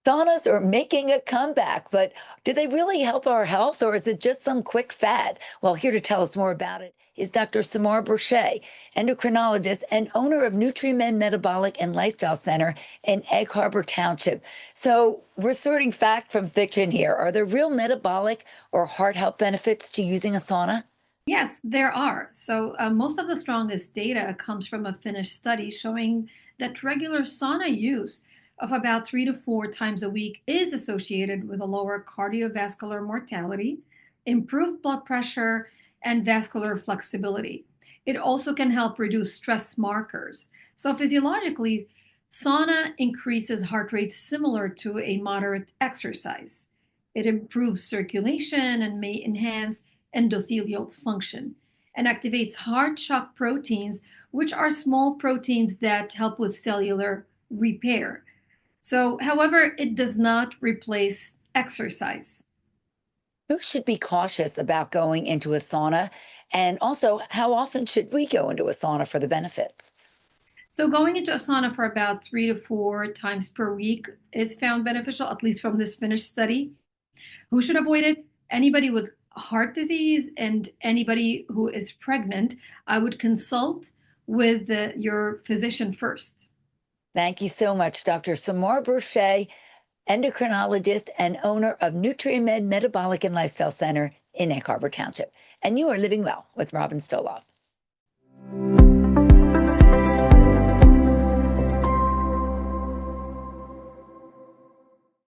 Saunas are making a comeback, but do they really help our health or is it just some quick fad? Well, here to tell us more about it is Dr. Samar Bursheh, endocrinologist and owner of NutriMed Metabolic and Lifestyle Center in Egg Harbor Township. So we're sorting fact from fiction here. Are there real metabolic or heart health benefits to using a sauna? Yes, there are. Most of the strongest data comes from a Finnish study showing that regular sauna use of about 3 to 4 times a week is associated with a lower cardiovascular mortality, improved blood pressure, and vascular flexibility. It also can help reduce stress markers. So, physiologically, sauna increases heart rate similar to a moderate exercise. It improves circulation and may enhance endothelial function and activates heart shock proteins, which are small proteins that help with cellular repair. However, it does not replace exercise. Who should be cautious about going into a sauna? And also, how often should we go into a sauna for the benefits? So, going into a sauna for about 3 to 4 times per week is found beneficial, at least from this Finnish study. Who should avoid it? Anybody with heart disease and anybody who is pregnant. I would consult with your physician first. Thank you so much, Dr. Samar Bursheh, endocrinologist and owner of NutriMed Metabolic and Lifestyle Center in Egg Harbor Township. And you are living well with Robin Stoloff.